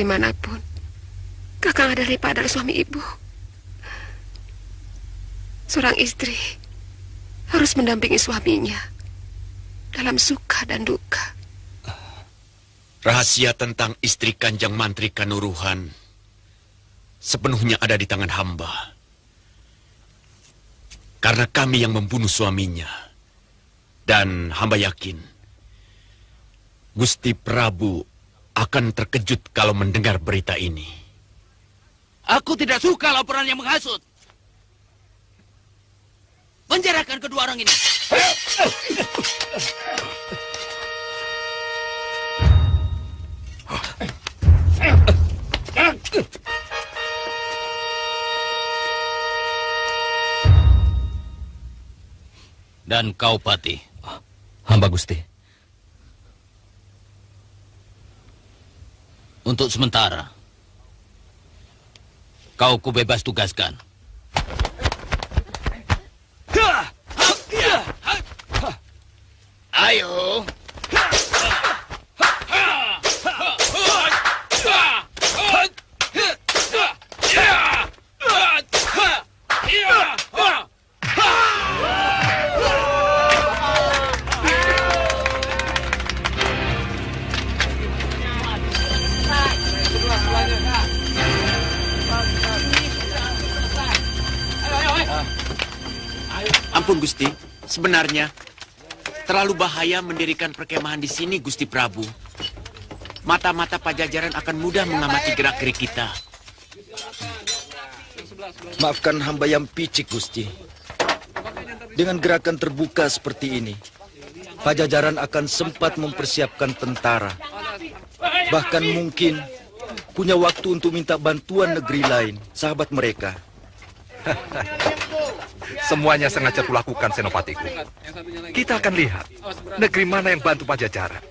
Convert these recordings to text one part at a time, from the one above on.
bagaimanapun, Kakang Ardalipa adalah suami ibu. Seorang istri harus mendampingi suaminya dalam suka dan duka. Rahasia tentang istri Kanjeng Mantri Kanuruhan sepenuhnya ada di tangan hamba. Karena kami yang membunuh suaminya. Dan hamba yakin Gusti Prabu akan terkejut kalau mendengar berita ini. Aku tidak suka laporan yang menghasut. Penjarakan kedua orang ini. Dan kau, Pati. Hamba Gusti. Untuk sementara, kau kubebas tugaskan. Ayo. Ampun Gusti, sebenarnya terlalu bahaya mendirikan perkemahan di sini, Gusti Prabu. Mata-mata Pajajaran akan mudah mengamati gerak-gerik kita. Maafkan hamba yang picik, Gusti. Dengan gerakan terbuka seperti ini, Pajajaran akan sempat mempersiapkan tentara. Bahkan mungkin punya waktu untuk minta bantuan negeri lain, sahabat mereka. Semuanya sengaja kulakukan, Senopatiku. Kita akan lihat negeri mana yang bantu Pajajaran.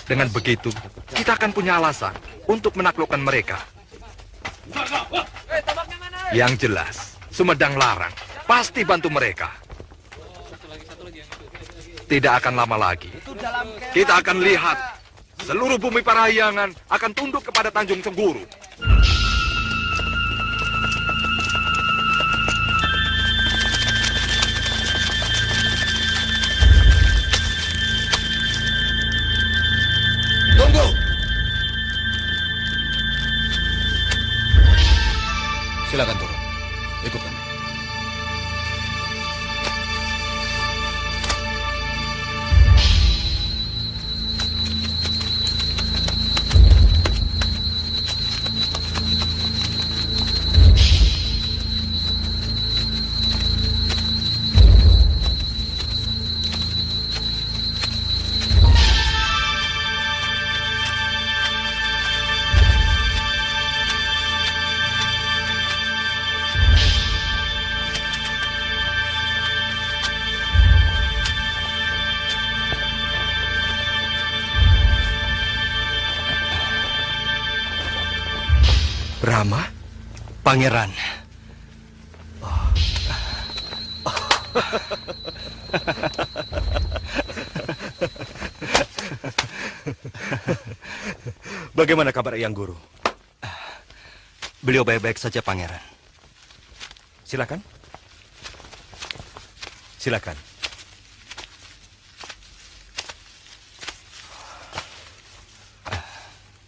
Dengan begitu, kita akan punya alasan untuk menaklukkan mereka. Yang jelas, Sumedang Larang pasti bantu mereka. Tidak akan lama lagi, kita akan lihat seluruh bumi Parahyangan akan tunduk kepada Tanjung Sengguru. Tunggu! Silakan turun. Ikut kami. Rama? Pangeran. Bagaimana kabar Eyang Guru? Beliau baik-baik saja, Pangeran. Silakan. Silakan.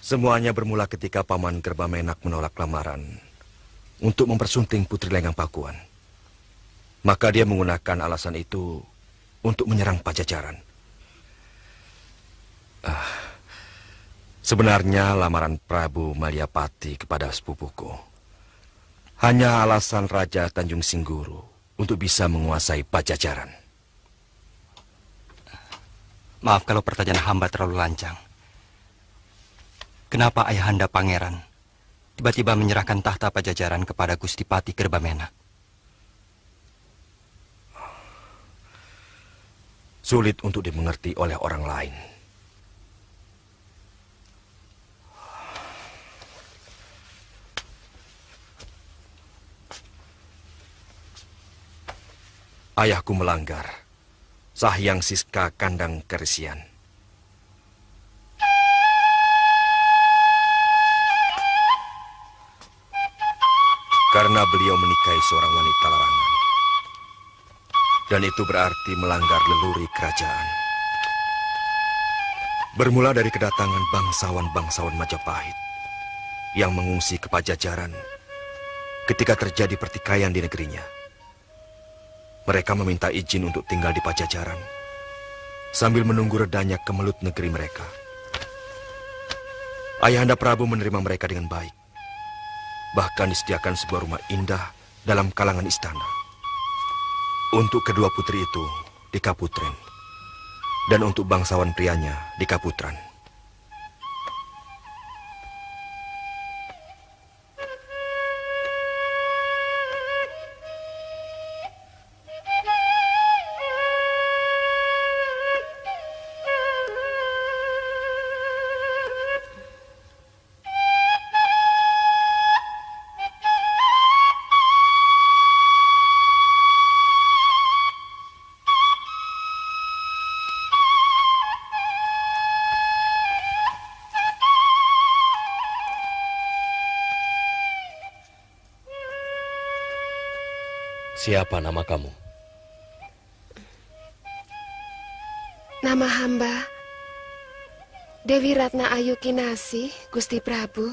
Semuanya bermula ketika Paman Gerbamenak menolak lamaran untuk mempersunting Putri Lenggang Pakuan. Maka dia menggunakan alasan itu untuk menyerang Pajajaran. Sebenarnya lamaran Prabu Malyapati kepada sepupuku hanya alasan Raja Tanjung Singguru untuk bisa menguasai Pajajaran. Maaf kalau pertanyaan hamba terlalu lancang. Kenapa ayahanda Pangeran tiba-tiba menyerahkan tahta Pajajaran kepada Gusti Pati Gerbamenak? Sulit untuk dimengerti oleh orang lain. Ayahku melanggar Sahyang Siska Kandang Keresian. Karena beliau menikahi seorang wanita larangan. Dan itu berarti melanggar leluri kerajaan. Bermula dari kedatangan bangsawan-bangsawan Majapahit yang mengungsi ke Pajajaran ketika terjadi pertikaian di negerinya. Mereka meminta izin untuk tinggal di Pajajaran sambil menunggu redanya kemelut negeri mereka. Ayahanda Prabu menerima mereka dengan baik. Bahkan disediakan sebuah rumah indah dalam kalangan istana. Untuk kedua putri itu di Kaputren. Dan untuk bangsawan prianya di Kaputran. Siapa nama kamu? Nama hamba Dewi Ratna Ayu Kinasih, Gusti Prabu.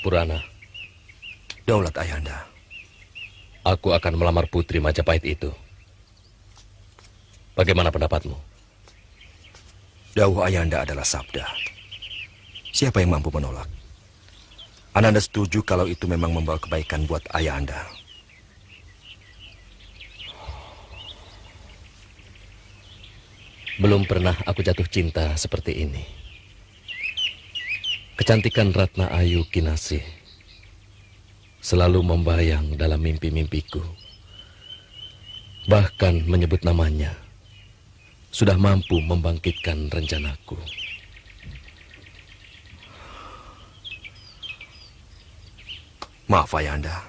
Purana, Daulat Ayahanda. aku akan melamar putri Majapahit itu. Bagaimana pendapatmu? Dawuh Ayahanda adalah sabda. Siapa yang mampu menolak? Ananda setuju kalau itu memang membawa kebaikan buat Ayahanda. Belum pernah aku jatuh cinta seperti ini. Kecantikan Ratna Ayu Kinasih selalu membayang dalam mimpi-mimpiku. Bahkan menyebut namanya sudah mampu membangkitkan rencanaku. Maaf Ayahanda.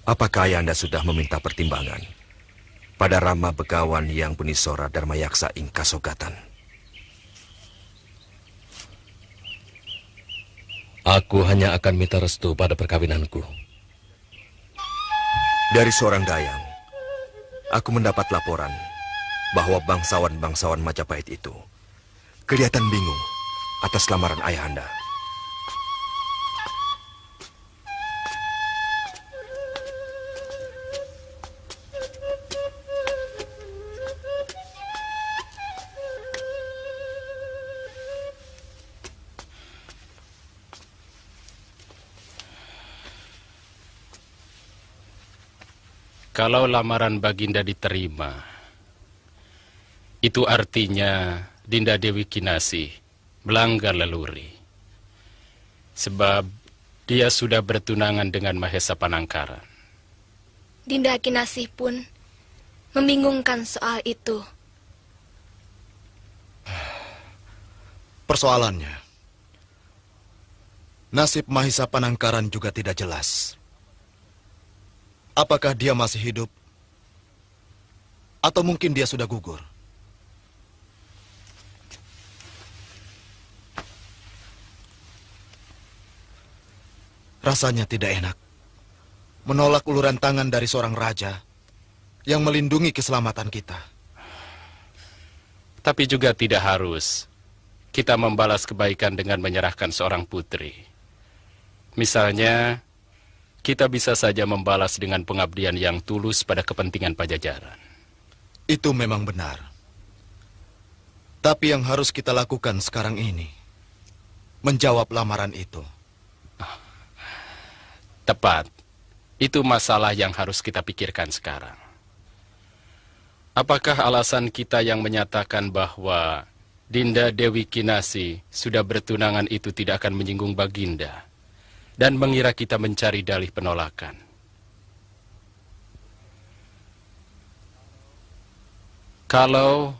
Apakah Ayahanda sudah meminta pertimbangan pada Rama Begawan yang Bunisora Dharmayaksa ing Kasogatan? Aku hanya akan minta restu pada perkawinanku. Dari seorang dayang, aku mendapat laporan bahwa bangsawan-bangsawan Majapahit itu kelihatan bingung atas lamaran Ayahanda. Kalau lamaran Baginda diterima, itu artinya Dinda Dewi Kinasih melanggar leluri. Sebab dia sudah bertunangan dengan Mahesa Panangkaran. Dinda Kinasih pun membingungkan soal itu. Persoalannya, nasib Mahesa Panangkaran juga tidak jelas. Apakah dia masih hidup? Atau mungkin dia sudah gugur? Rasanya tidak enak menolak uluran tangan dari seorang raja yang melindungi keselamatan kita. Tapi juga tidak harus kita membalas kebaikan dengan menyerahkan seorang putri. Misalnya, kita bisa saja membalas dengan pengabdian yang tulus pada kepentingan Pajajaran. Itu memang benar. Tapi yang harus kita lakukan sekarang ini, menjawab lamaran itu. Tepat. Itu masalah yang harus kita pikirkan sekarang. Apakah alasan kita yang menyatakan bahwa Dinda Dewi Kinasih sudah bertunangan itu tidak akan menyinggung Baginda dan mengira kita mencari dalih penolakan? Kalau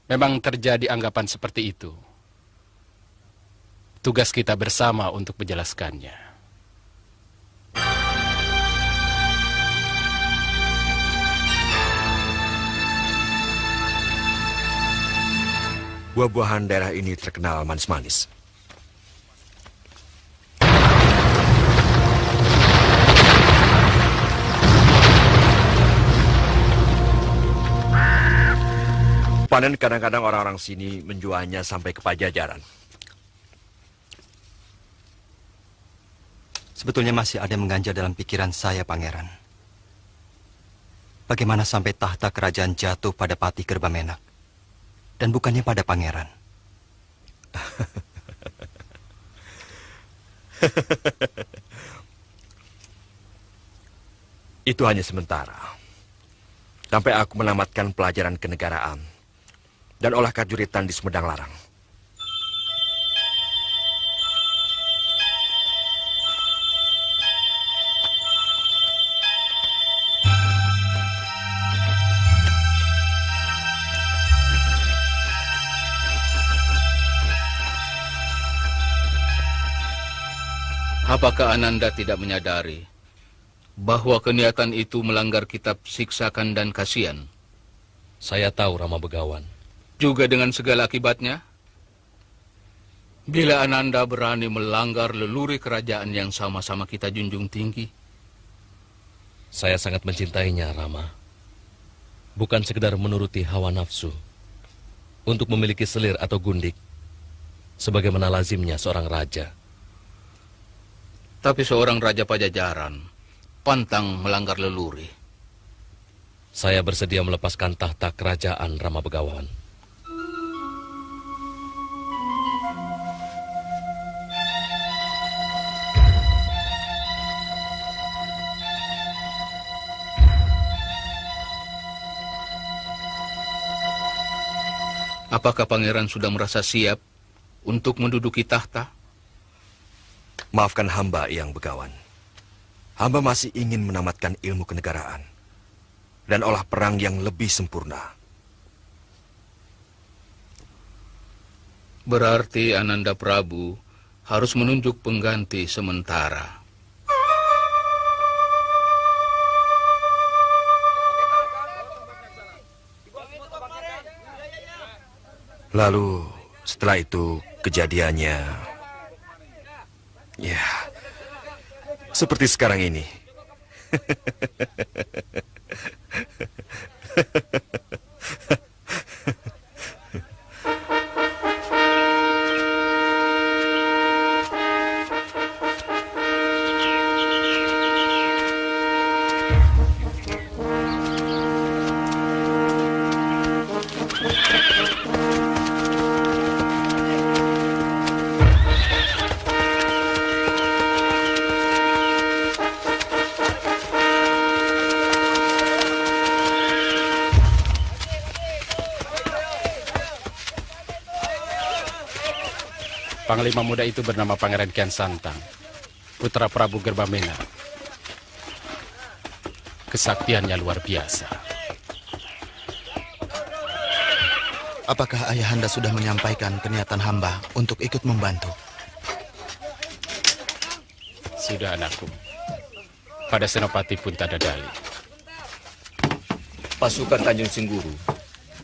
memang terjadi anggapan seperti itu, tugas kita bersama untuk menjelaskannya. Buah-buahan daerah ini terkenal manis-manis. Panen kadang-kadang orang-orang sini menjualnya sampai ke Pajajaran. Sebetulnya masih ada yang mengganjal dalam pikiran saya, Pangeran. Bagaimana sampai tahta kerajaan jatuh pada Patih Kerbamenak? Dan bukannya pada pangeran. Itu hanya sementara. Sampai aku menamatkan pelajaran kenegaraan dan olah kajuritan di Sumedang Larang. Apakah Ananda tidak menyadari bahwa keniatan itu melanggar kitab Siksakan dan Kasihan? Saya tahu, Rama Begawan. Juga dengan segala akibatnya? Bila Ananda berani melanggar leluri kerajaan yang sama-sama kita junjung tinggi? Saya sangat mencintainya, Rama. Bukan sekedar menuruti hawa nafsu untuk memiliki selir atau gundik, sebagaimana lazimnya seorang raja. Tapi seorang raja Pajajaran pantang melanggar leluri. Saya bersedia melepaskan tahta kerajaan, Rama Begawan. Apakah pangeran sudah merasa siap untuk menduduki tahta? Maafkan hamba, Yang Begawan. Hamba masih ingin menamatkan ilmu kenegaraan dan olah perang yang lebih sempurna. Berarti Ananda Prabu harus menunjuk pengganti sementara. Lalu setelah itu kejadiannya, ya, seperti sekarang ini. Panglima muda itu bernama Pangeran Kian Santang, putra Prabu Gerbamena. Kesaktiannya luar biasa. Apakah ayahanda sudah menyampaikan keniatan hamba untuk ikut membantu? Sudah, anakku. Pada Senopati pun tak ada dalih. Pasukan Tanjung Singguru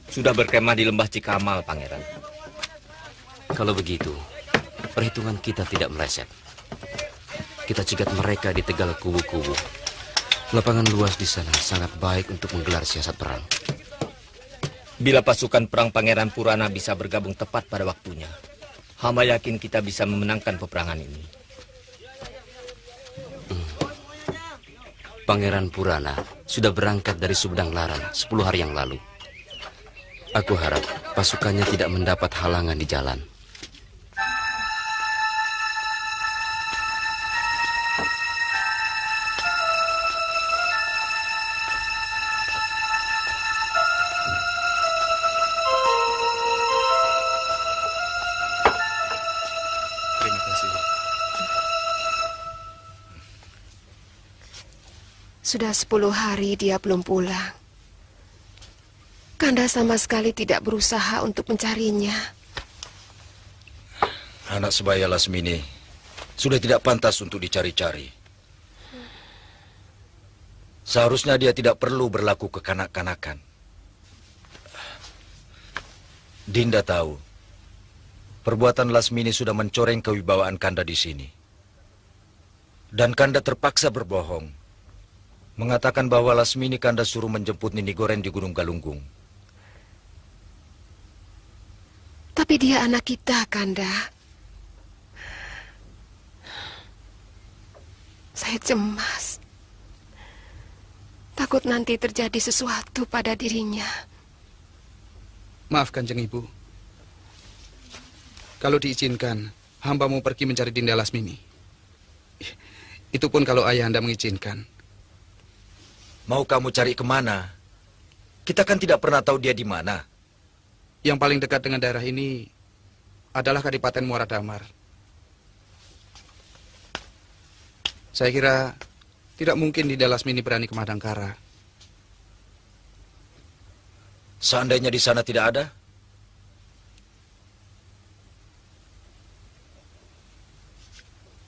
sudah berkemah di lembah Cikamal, Pangeran. Kalau begitu, perhitungan kita tidak meleset. Kita cegat mereka di tegal kubu-kubu. Lapangan luas di sana sangat baik untuk menggelar siasat perang. Bila pasukan perang Pangeran Purana bisa bergabung tepat pada waktunya, hamba yakin kita bisa memenangkan peperangan ini. Pangeran Purana sudah berangkat dari Sumedang Larang 10 hari yang lalu. Aku harap pasukannya tidak mendapat halangan di jalan. Sudah 10 hari dia belum pulang. Kanda sama sekali tidak berusaha untuk mencarinya. Anak sebaya Lasmini sudah tidak pantas untuk dicari-cari. Seharusnya dia tidak perlu berlaku kekanak-kanakan. Dinda tahu, perbuatan Lasmini sudah mencoreng kewibawaan Kanda di sini. Dan Kanda terpaksa berbohong. Mengatakan bahwa Lasmini Kanda suruh menjemput Nini Goren di Gunung Galunggung. Tapi dia anak kita, Kanda. Saya cemas. Takut nanti terjadi sesuatu pada dirinya. Maaf, Kanjeng Ibu. Kalau diizinkan, hamba mau pergi mencari Dinda Lasmini. Itu pun kalau ayahanda mengizinkan. Mau kamu cari kemana? Kita kan tidak pernah tahu dia di mana. Yang paling dekat dengan daerah ini adalah Kadipaten Muara Damar. Saya kira tidak mungkin Dinda Lasmini berani ke Madangkara. Seandainya di sana tidak ada?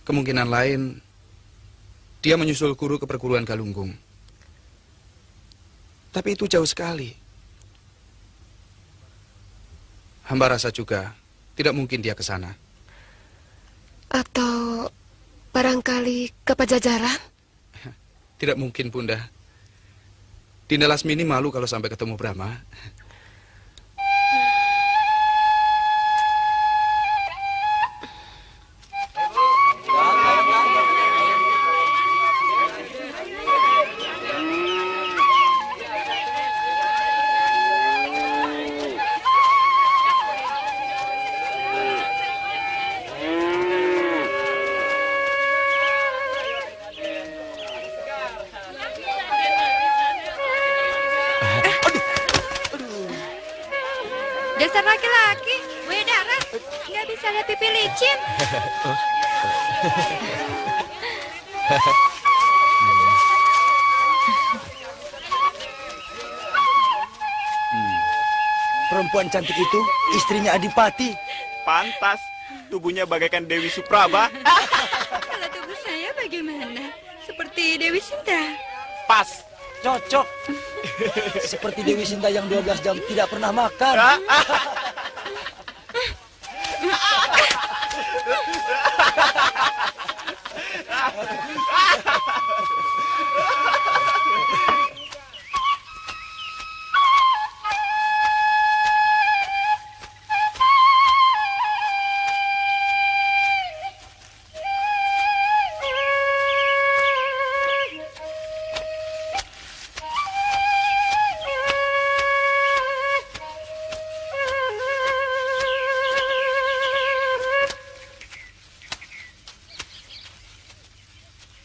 Kemungkinan lain, dia menyusul guru ke perguruan Galunggung. Tapi itu jauh sekali. Hamba rasa juga tidak mungkin dia ke sana. Atau barangkali ke Pajajaran? Tidak mungkin, Bunda. Dinda Lasmini malu kalau sampai ketemu Brahma. Dasar laki-laki, buaya darat, nggak bisa lihat pipi licin. Perempuan cantik itu istrinya Adipati. Pantas, tubuhnya bagaikan Dewi Supraba. Kalau tubuh saya bagaimana? Seperti Dewi Sinta. Pas. Cocok. Seperti Dewi Sinta yang 12 jam tidak pernah makan.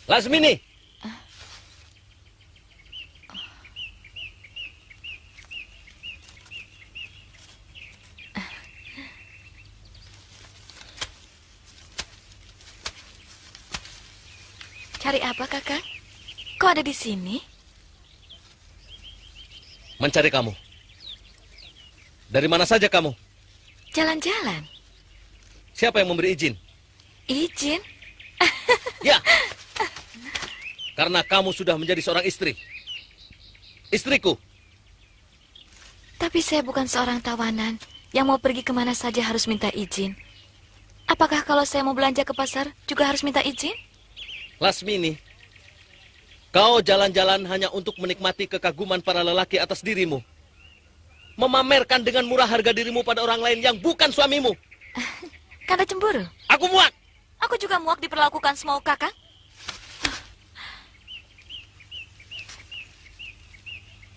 Lasmini. Cari apa, Kakang? Kok ada di sini? Mencari kamu. Dari mana saja kamu? Jalan-jalan. Siapa yang memberi izin? Izin? Ya. Karena kamu sudah menjadi seorang istri. Istriku. Tapi saya bukan seorang tawanan yang mau pergi kemana saja harus minta izin. Apakah kalau saya mau belanja ke pasar juga harus minta izin? Lasmini, kau jalan-jalan hanya untuk menikmati kekaguman para lelaki atas dirimu. Memamerkan dengan murah harga dirimu pada orang lain yang bukan suamimu. Kanda cemburu? Aku muak. Aku juga muak diperlakukan semau Kakang.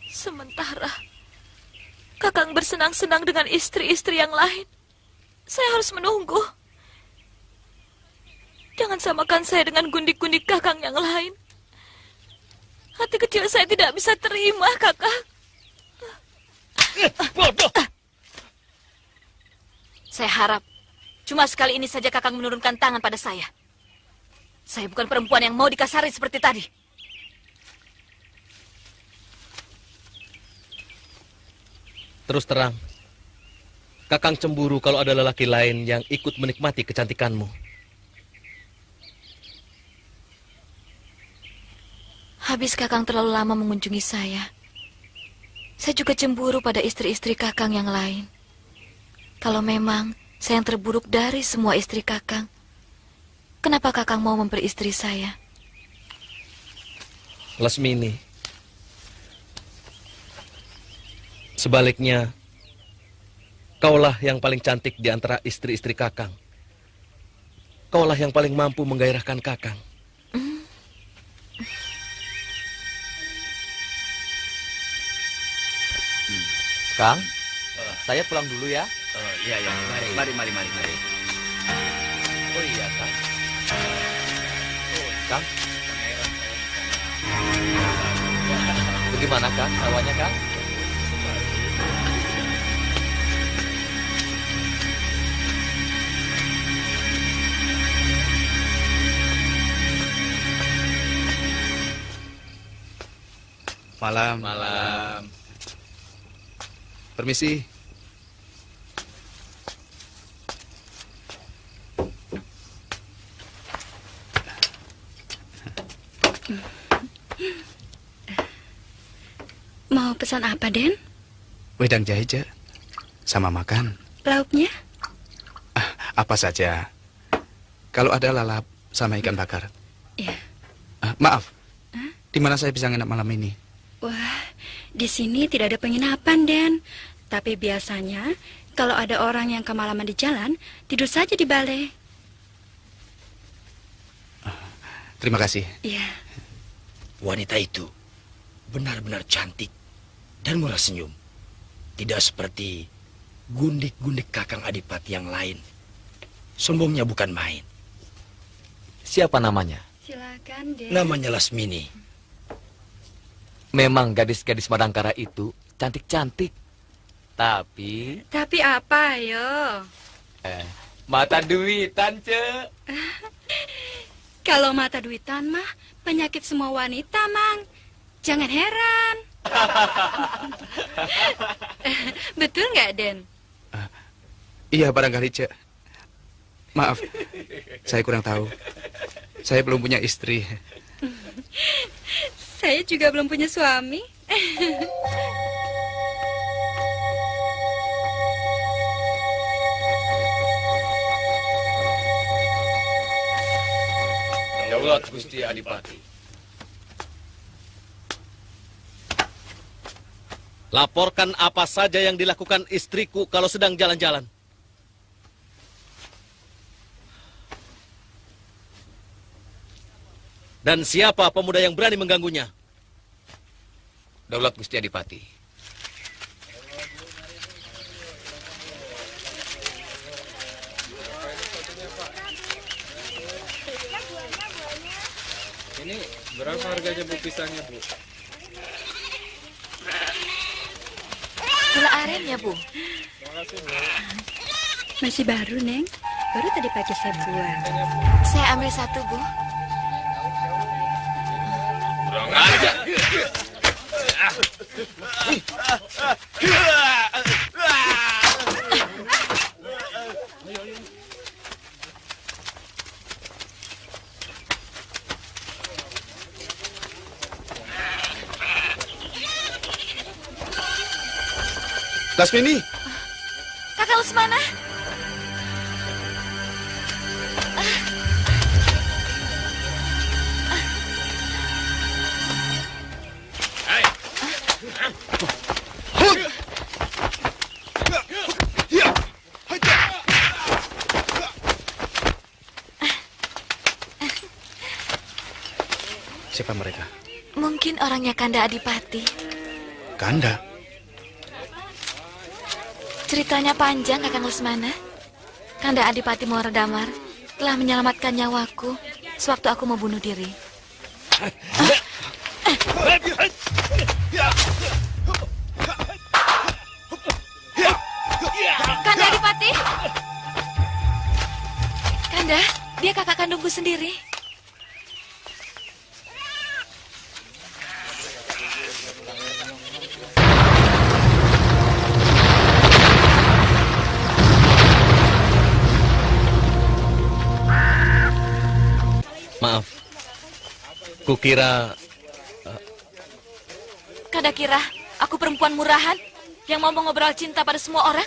Sementara Kakang bersenang-senang dengan istri-istri yang lain, saya harus menunggu. Jangan samakan saya dengan gundik-gundik Kakang yang lain. Hati kecil saya tidak bisa terima, Kakang. Bodoh. Saya harap cuma sekali ini saja Kakang menurunkan tangan pada saya. Saya bukan perempuan yang mau dikasari seperti tadi. Terus terang, Kakang cemburu kalau ada lelaki lain yang ikut menikmati kecantikanmu. Habis Kakang terlalu lama mengunjungi saya juga cemburu pada istri-istri Kakang yang lain. Kalau memang saya yang terburuk dari semua istri Kakang, kenapa Kakang mau memperistri saya? Lasmini, sebaliknya, kaulah yang paling cantik di antara istri-istri Kakang. Kaulah yang paling mampu menggairahkan Kakang. Kang, saya pulang dulu ya. Iya, ya. Mari. Oh iya, Kang. Kang. Bagaimana, Kang? Sawahnya, Kang? Malam. Malam. Permisi. Mau pesan apa, Den? Wedang jahe, Ce. Sama makan. Lauknya? Apa saja. Kalau ada lalap sama ikan bakar. Iya. Maaf. Di mana saya bisa nginap malam ini? Wah, di sini tidak ada penginapan, Den. Tapi biasanya kalau ada orang yang kemalaman di jalan, tidur saja di balai. Terima kasih. Iya. Wanita itu benar-benar cantik dan murah senyum. Tidak seperti gundik-gundik Kakang Adipati yang lain. Sombongnya bukan main. Siapa namanya? Silakan, Den. Namanya Lasmini. Memang gadis-gadis Madangkara itu cantik-cantik. Tapi apa, ayo? Mata duitan, Ce. Kalau mata duitan mah penyakit semua wanita, Mang. Jangan heran. Betul nggak, Den? Iya, barangkali, Ce. Maaf, saya kurang tahu. Saya belum punya istri. Saya juga belum punya suami. Daulat Gusti Adipati. Laporkan apa saja yang dilakukan istriku kalau sedang jalan-jalan. Dan siapa pemuda yang berani mengganggunya? Daulat Gusti Adipati. Ini berapa harganya Bu pisangnya, Bu? Gula aren ya, Bu? Terima kasih, Bu. Masih baru, Neng. Baru tadi pagi saya buat. Saya ambil satu, Bu. Lasmini. Kakang Lesmana. Siapa mereka? Mungkin orangnya Kanda Adipati. Kanda? Ceritanya panjang, Kakang Lesmana. Kanda Adipati Moradamar telah menyelamatkan nyawaku sewaktu aku mau bunuh diri. Kanda Adipati? Kanda, dia kakak kandungku sendiri. Maaf, kukira... Kanda kira aku perempuan murahan yang mau ngobrol cinta pada semua orang?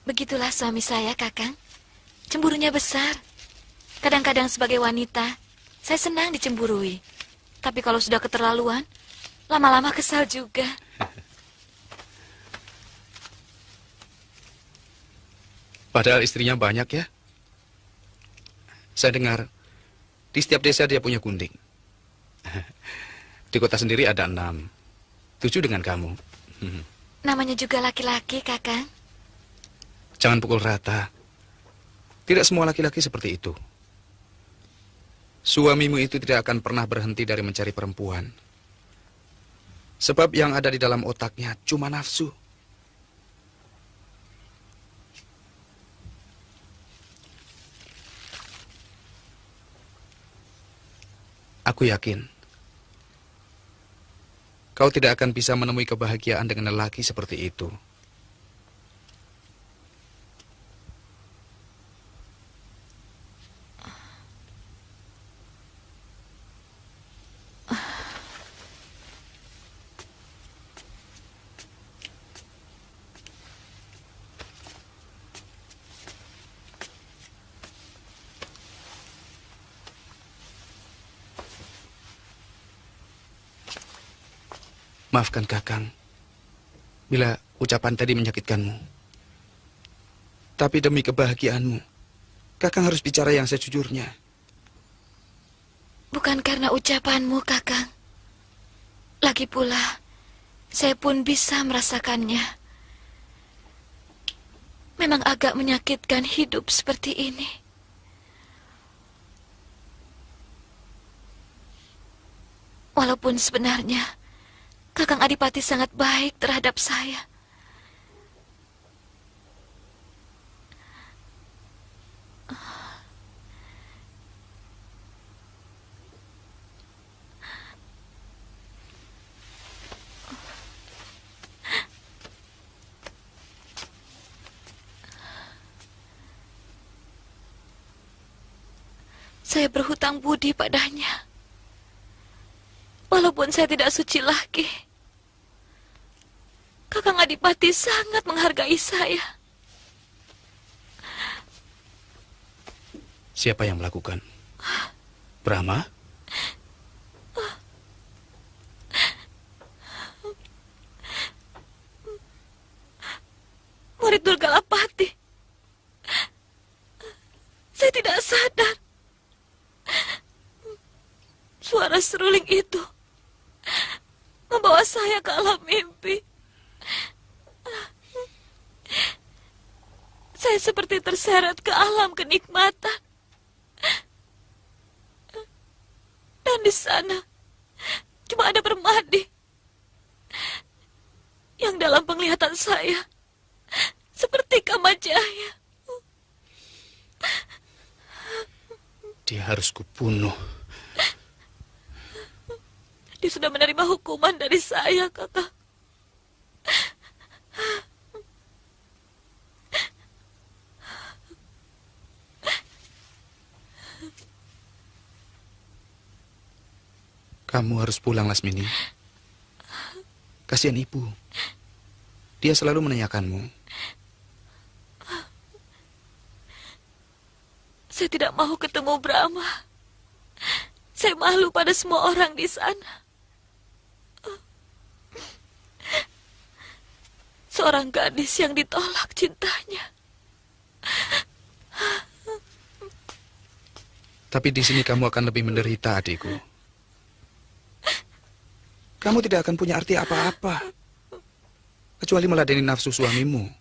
Begitulah suami saya, Kakang. Cemburunya besar. Kadang-kadang sebagai wanita, saya senang dicemburui. Tapi kalau sudah keterlaluan, lama-lama kesal juga. Padahal istrinya banyak ya. Saya dengar, di setiap desa dia punya gunting. Di kota sendiri ada 6. 7 dengan kamu. Namanya juga laki-laki, Kakang. Jangan pukul rata. Tidak semua laki-laki seperti itu. Suamimu itu tidak akan pernah berhenti dari mencari perempuan. Sebab yang ada di dalam otaknya cuma nafsu. Aku yakin kau tidak akan bisa menemui kebahagiaan dengan lelaki seperti itu. Maafkan Kakang, bila ucapan tadi menyakitkanmu. Tapi demi kebahagiaanmu, Kakang harus bicara yang sejujurnya. Bukan karena ucapanmu, Kakang. Lagi pula, saya pun bisa merasakannya. Memang agak menyakitkan hidup seperti ini. Walaupun sebenarnya Kakang Adipati sangat baik terhadap saya. Saya berhutang budi padanya. Walaupun saya tidak suci lagi, Kakang Adipati sangat menghargai saya. Siapa yang melakukan? Brahma? Murid Durgalapati. Saya tidak sadar. Suara seruling itu membawa saya ke alam mimpi. Saya seperti terseret ke alam kenikmatan. Dan di sana cuma ada Permadi yang dalam penglihatan saya seperti Kamajaya. Dia harus kubunuh. Dia sudah menerima hukuman dari saya, Kakak. Kamu harus pulang, Lasmini. Kasihan ibu. Dia selalu menanyakanmu. Saya tidak mau ketemu Brahma. Saya malu pada semua orang di sana. Seorang gadis yang ditolak cintanya. Tapi di sini kamu akan lebih menderita, adikku. Kamu tidak akan punya arti apa-apa, kecuali meladeni nafsu suamimu.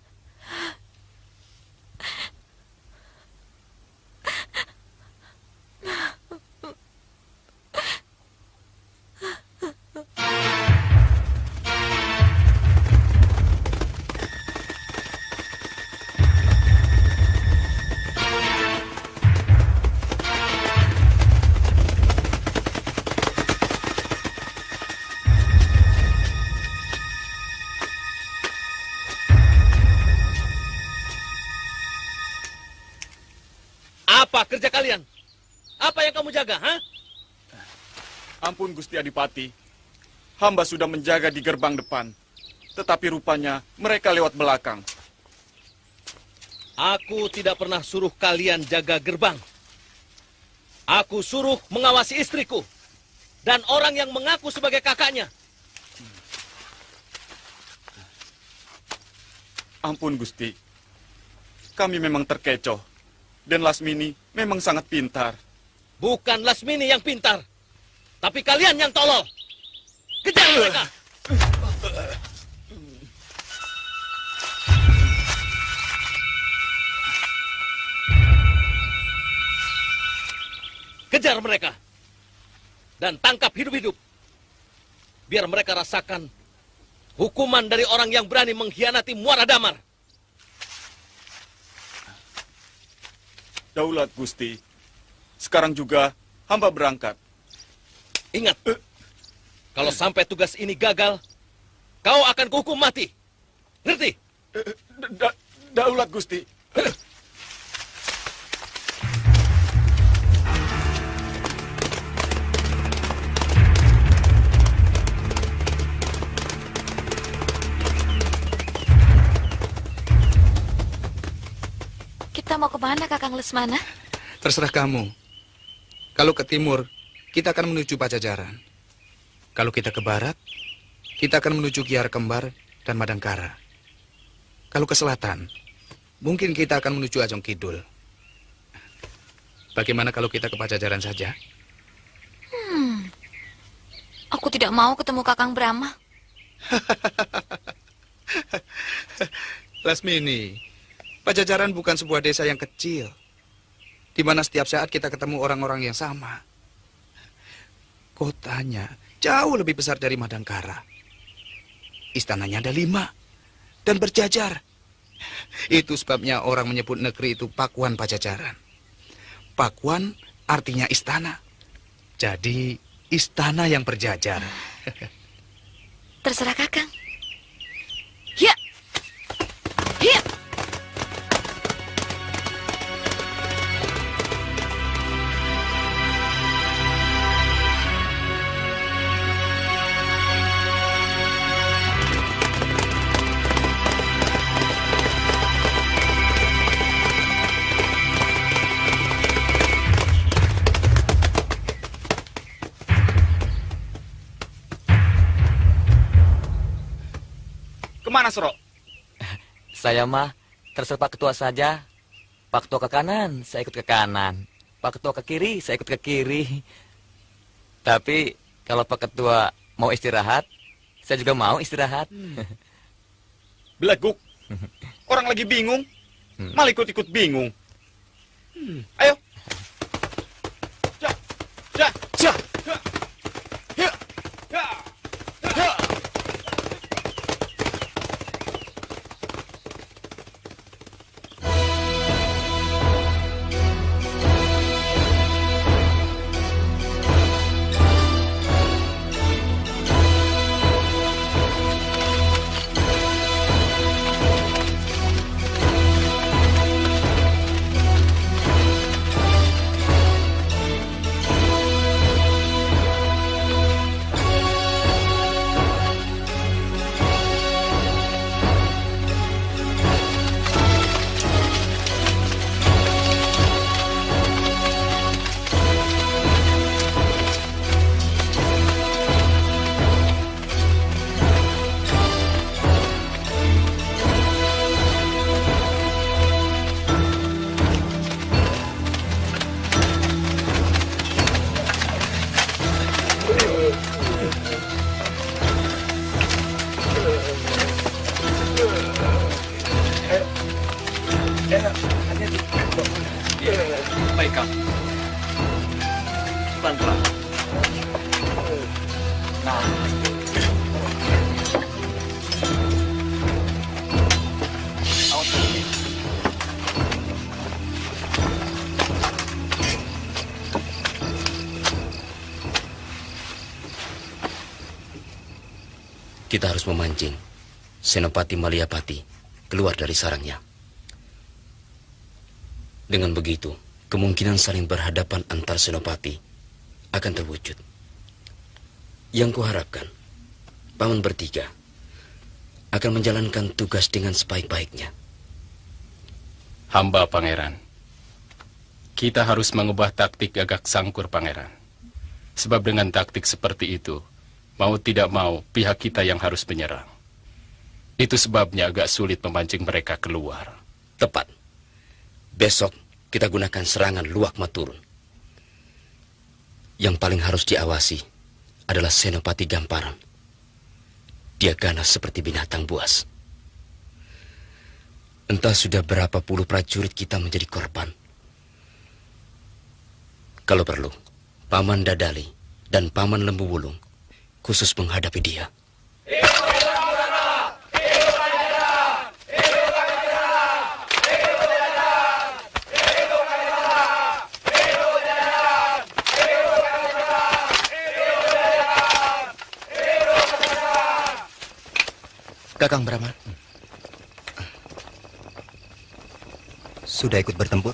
Apa kerja kalian? Apa yang kamu jaga, ha? Ampun Gusti Adipati, hamba sudah menjaga di gerbang depan, tetapi rupanya mereka lewat belakang. Aku tidak pernah suruh kalian jaga gerbang. Aku suruh mengawasi istriku dan orang yang mengaku sebagai kakaknya. Ampun Gusti, kami memang terkecoh. Dan Lasmini memang sangat pintar. Bukan Lasmini yang pintar, tapi kalian yang tolol. Kejar mereka! Kejar mereka dan tangkap hidup-hidup. Biar mereka rasakan hukuman dari orang yang berani mengkhianati Muara Damar. Daulat Gusti, sekarang juga hamba berangkat. Ingat, kalau sampai tugas ini gagal, kau akan kuhukum mati. Ngerti? Daulat Gusti. Kita mau kemana, Kakang Lesmana? Terserah kamu. Kalau ke timur, kita akan menuju Pajajaran. Kalau kita ke barat, kita akan menuju Kiara Kembar dan Madangkara. Kalau ke selatan, mungkin kita akan menuju Ajong Kidul. Bagaimana kalau kita ke Pajajaran saja? Aku tidak mau ketemu Kakang Brahma. Lasmini, Pajajaran bukan sebuah desa yang kecil, di mana setiap saat kita ketemu orang-orang yang sama. Kotanya jauh lebih besar dari Madangkara. Istananya ada 5 dan berjajar. Itu sebabnya orang menyebut negeri itu Pakuan Pajajaran. Pakuan artinya istana. Jadi istana yang berjajar. Terserah Kakang. Ya. Ya. Kemana, Sro? Saya mah terserah Pak Ketua saja. Pak Ketua ke kanan, saya ikut ke kanan. Pak Ketua ke kiri, saya ikut ke kiri. Tapi kalau Pak Ketua mau istirahat, saya juga mau istirahat. Beleguk. Orang lagi bingung, malah ikut-ikut bingung. Ayo. Ja, ja, ja. Ya, ya, ya. Kita harus memancing Senopati Maliapati keluar dari sarangnya. Dengan begitu, kemungkinan saling berhadapan antar senopati akan terwujud. Yang kuharapkan, paman bertiga akan menjalankan tugas dengan sebaik-baiknya. Hamba pangeran, kita harus mengubah taktik Gagak Sangkur pangeran. Sebab dengan taktik seperti itu, mau tidak mau pihak kita yang harus menyerang. Itu sebabnya agak sulit memancing mereka keluar. Tepat. Besok kita gunakan serangan Luwak Maturun. Yang paling harus diawasi adalah Senopati Gamparan. Dia ganas seperti binatang buas. Entah sudah berapa puluh prajurit kita menjadi korban. Kalau perlu, Paman Dadali dan Paman Lembu Wulung khusus menghadapi dia. Kakang Brahma. Sudah ikut bertempur?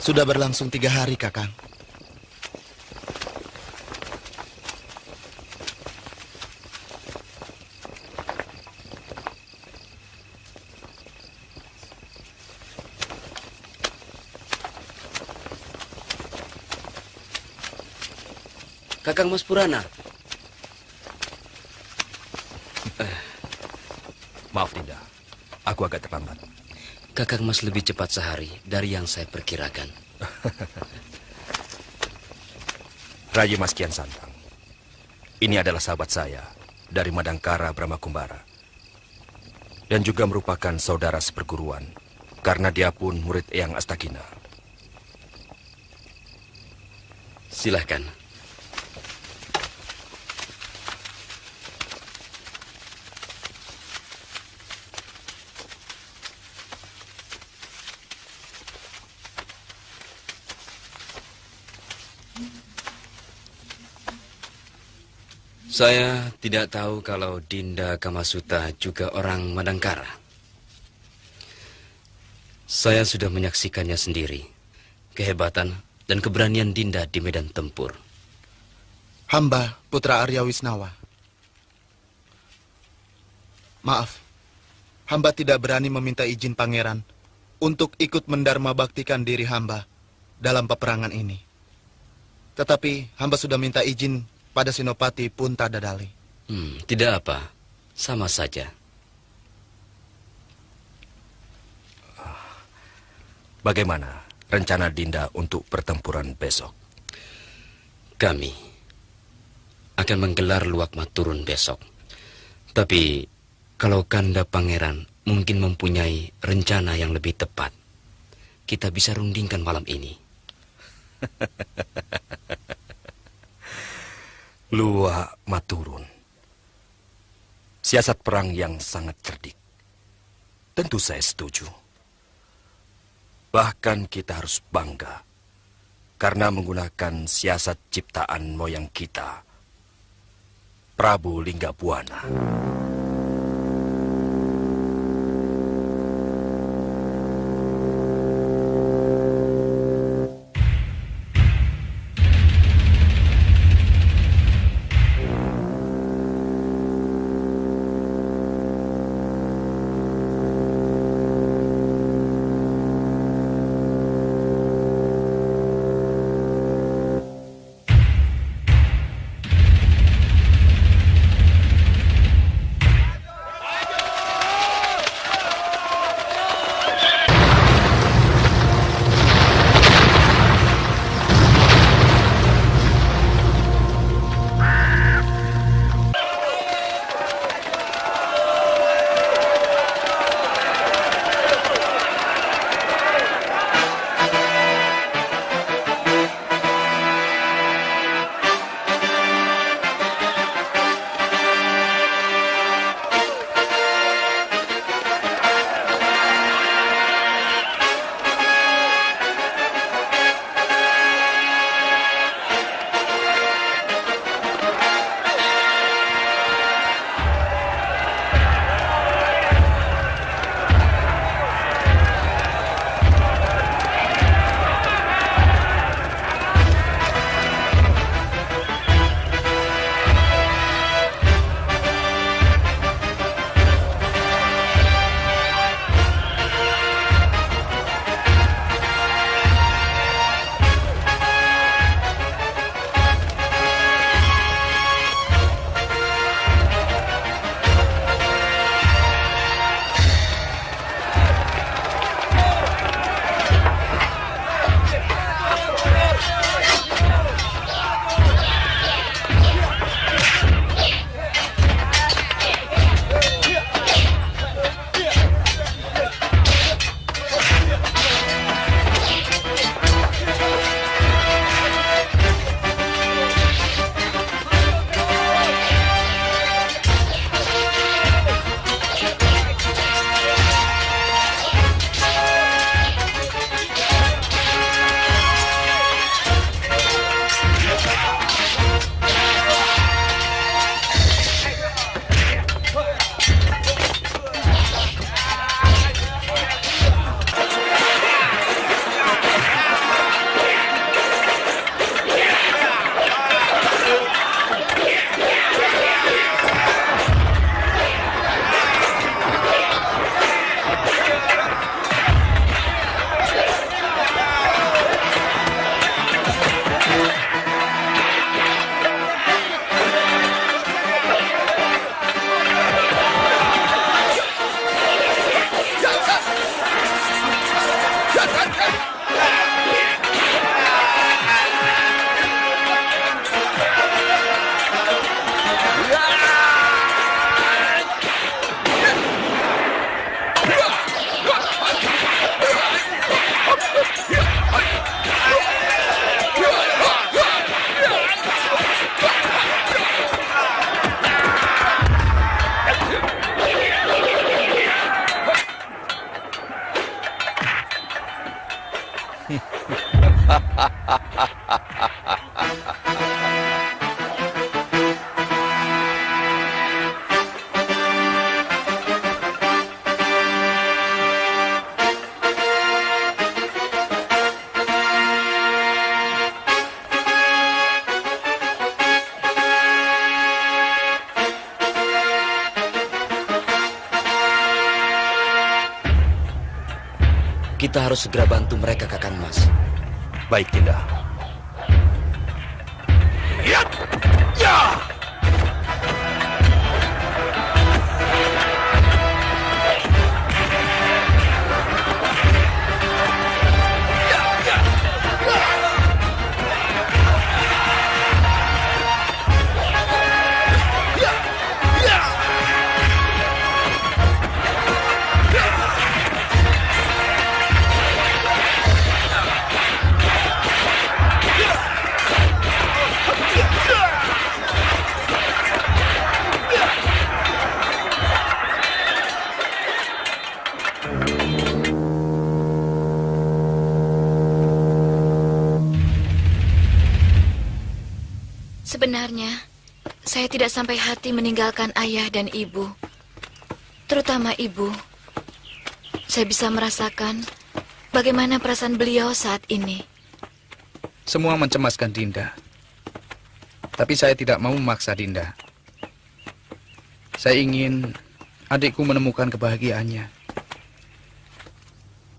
Sudah berlangsung 3 hari, Kakang. Kakang Mas Purana. Maaf, Dinda. Aku agak terlambat. Kakang Mas lebih cepat sehari dari yang saya perkirakan. Raja Mas Kian Santang. Ini adalah sahabat saya dari Madangkara Brahmakumbara. Dan juga merupakan saudara seperguruan karena dia pun murid Eyang Astagina. Silahkan. Saya tidak tahu kalau Dinda Kamasuta juga orang Madangkara. Saya sudah menyaksikannya sendiri, kehebatan dan keberanian Dinda di medan tempur. Hamba putra Arya Wisnawa. Maaf, hamba tidak berani meminta izin pangeran untuk ikut mendharma baktikan diri hamba dalam peperangan ini. Tetapi hamba sudah minta izin pada Senopati Punta Dadali. Tidak apa, sama saja. Bagaimana rencana Dinda untuk pertempuran besok? Kami akan menggelar Luwak Maturun besok. Tapi kalau Kanda Pangeran mungkin mempunyai rencana yang lebih tepat, kita bisa rundingkan malam ini. Luwak Maturun. Siasat perang yang sangat cerdik. Tentu saya setuju. Bahkan kita harus bangga karena menggunakan siasat ciptaan moyang kita, Prabu Linggabuana. Kita harus segera bantu mereka, Kakang Mas. Baik, Dinda. Ya! Sebenarnya, saya tidak sampai hati meninggalkan ayah dan ibu. Terutama ibu. Saya bisa merasakan bagaimana perasaan beliau saat ini. Semua mencemaskan Dinda. Tapi saya tidak mau memaksa Dinda. Saya ingin adikku menemukan kebahagiaannya.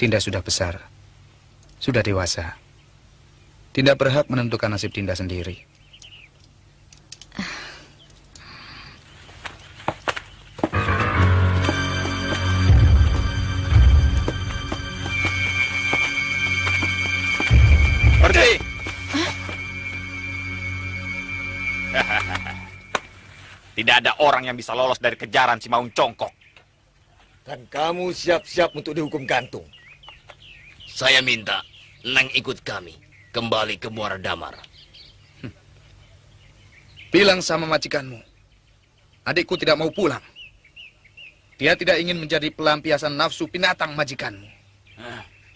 Dinda sudah besar. Sudah dewasa. Dinda berhak menentukan nasib Dinda sendiri. Berhenti! Tidak ada orang yang bisa lolos dari kejaran si Maung Congkok. Dan kamu siap-siap untuk dihukum gantung. Saya minta Neng ikut kami kembali ke Muara Damar. Bilang sama majikanmu, adikku tidak mau pulang. Dia tidak ingin menjadi pelampiasan nafsu binatang majikanmu.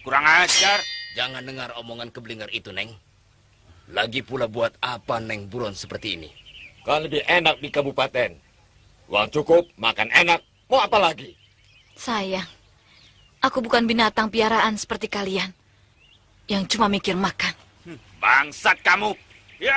Kurang ajar. Jangan dengar omongan keblinger itu, Neng. Lagi pula buat apa Neng buron seperti ini? Kan lebih enak di kabupaten. Uang cukup, makan enak. Mau apa lagi? Sayang, aku bukan binatang piaraan seperti kalian yang cuma mikir makan. Bangsat kamu! Ya!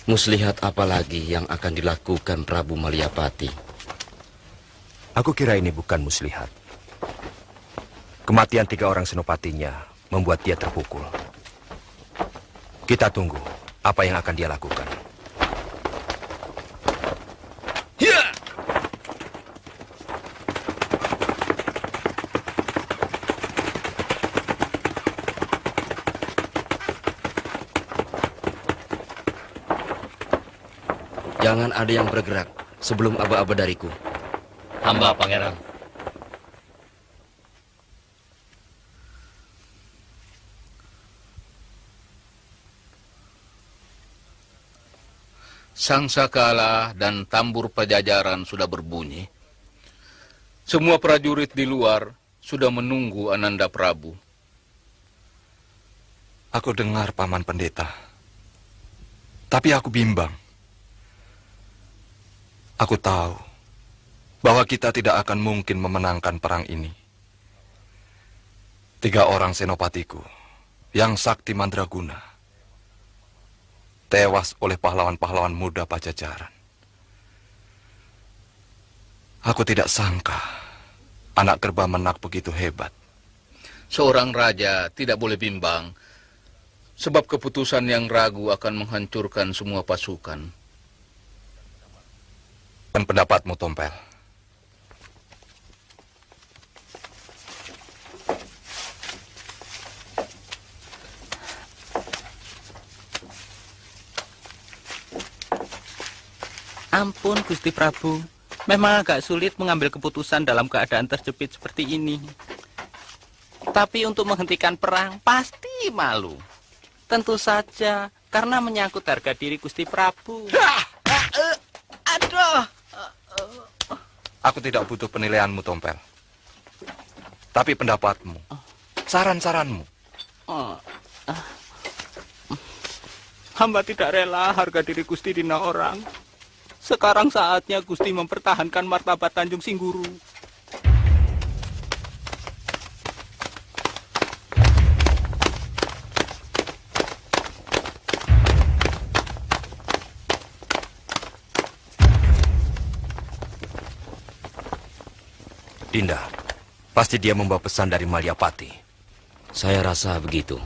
Muslihat apa lagi yang akan dilakukan Prabu Maliapati? Aku kira ini bukan muslihat. Kematian 3 orang senopatinya membuat dia terpukul. Kita tunggu apa yang akan dia lakukan. Jangan ada yang bergerak sebelum aba-aba dariku. Hamba, Pangeran. Sangsakala dan tambur Pajajaran sudah berbunyi. Semua prajurit di luar sudah menunggu Ananda Prabu. Aku dengar, Paman Pendeta. Tapi aku bimbang. Aku tahu bahwa kita tidak akan mungkin memenangkan perang ini. 3 orang senopatiku Yang Sakti Mandraguna tewas oleh pahlawan-pahlawan muda Pajajaran. Aku tidak sangka anak Gerbamenak begitu hebat. Seorang raja tidak boleh bimbang, sebab keputusan yang ragu akan menghancurkan semua pasukan. Dan pendapatmu, Tompel? Ampun, Gusti Prabu. Memang agak sulit mengambil keputusan dalam keadaan terjepit seperti ini. Tapi untuk menghentikan perang, pasti malu. Tentu saja, karena menyangkut harga diri Gusti Prabu. Aduh! Aku tidak butuh penilaianmu, Tompel. Tapi pendapatmu, saran-saranmu. Hamba tidak rela harga diri Gusti dina orang. Sekarang saatnya Gusti mempertahankan martabat Tanjung Singguru. Dinda, pasti dia membawa pesan dari Malyapati. Saya rasa begitu.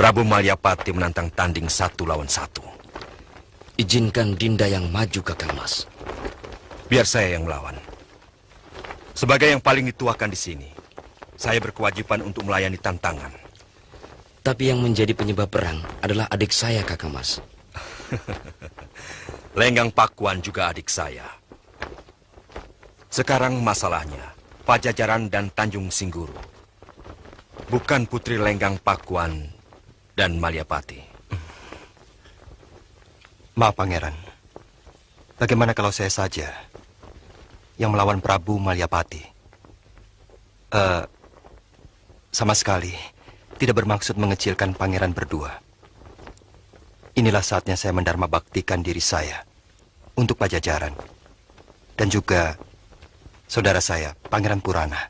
Prabu Malyapati menantang tanding 1 lawan 1. Izinkan Dinda yang maju, Kakang Mas. Biar saya yang melawan. Sebagai yang paling dituakan di sini, saya berkewajiban untuk melayani tantangan. Tapi yang menjadi penyebab perang adalah adik saya, Kakang Mas. Lenggang Pakuan juga adik saya. Sekarang masalahnya, Pajajaran dan Tanjung Singguru. Bukan putri Lenggang Pakuan dan Malyapati. Maaf, Pangeran. Bagaimana kalau saya saja yang melawan Prabu Malyapati? Sama sekali tidak bermaksud mengecilkan Pangeran berdua. Inilah saatnya saya mendharma baktikan diri saya untuk Pajajaran. Dan juga saudara saya, Pangeran Purana.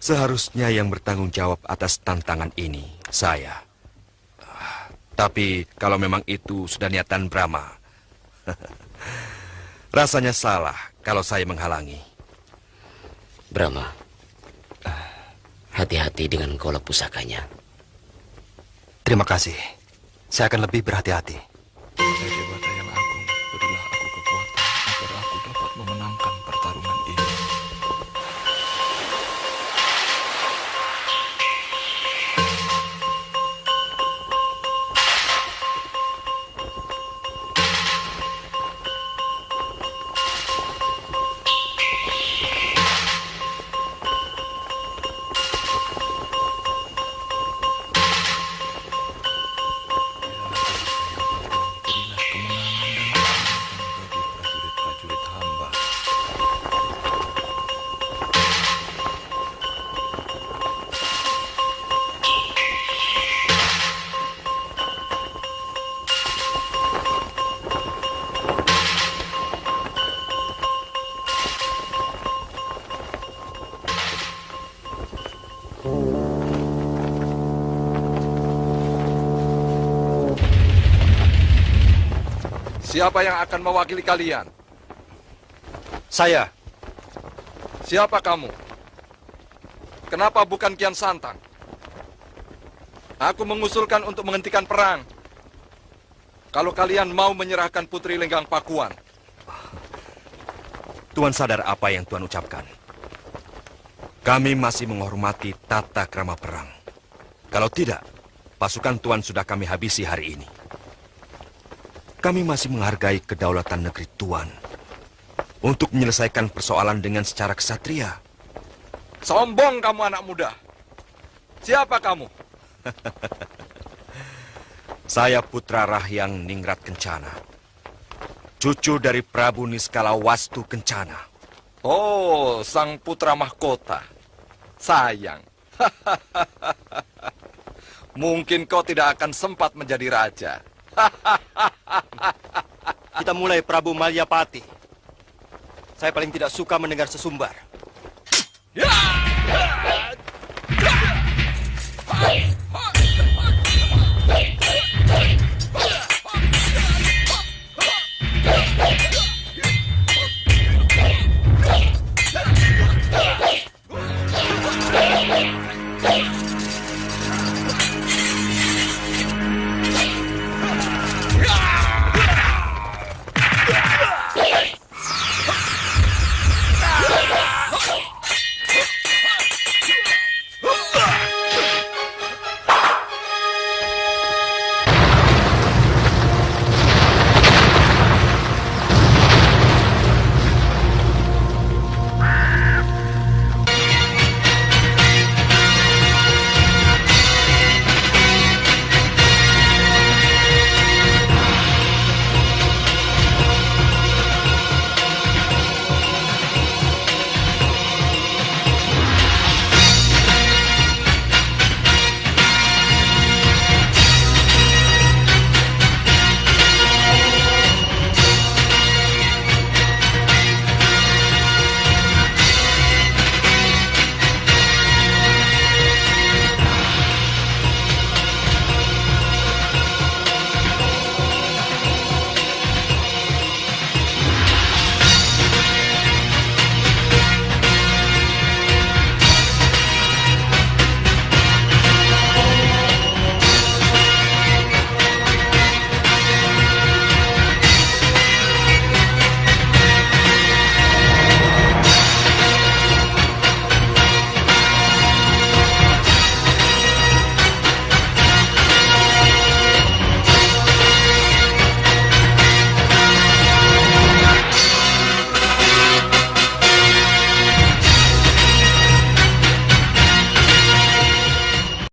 Seharusnya yang bertanggung jawab atas tantangan ini, saya. Tapi kalau memang itu sudah niatan Brahma, rasanya salah kalau saya menghalangi. Brahma, hati-hati dengan golok pusakanya. Terima kasih. Saya akan lebih berhati-hati. Dewata yang agung, berilah aku kekuatan agar aku dapat memenangkan pertarungan ini. Siapa yang akan mewakili kalian? Saya. Siapa kamu? Kenapa bukan Kian Santang? Aku mengusulkan untuk menghentikan perang. Kalau kalian mau menyerahkan Putri Lenggang Pakuan. Tuan sadar apa yang Tuan ucapkan? Kami masih menghormati tata krama perang. Kalau tidak, pasukan Tuan sudah kami habisi hari ini. Kami masih menghargai kedaulatan negeri Tuan untuk menyelesaikan persoalan dengan secara kesatria. Sombong kamu anak muda. Siapa kamu? Saya Putra Rahyang Ningrat Kencana. Cucu dari Prabu Niskala Wastu Kencana. Oh, sang putra mahkota. Sayang. Mungkin kau tidak akan sempat menjadi raja. Kita mulai, Prabu Malyapati. Saya paling tidak suka mendengar sesumbar. Ya!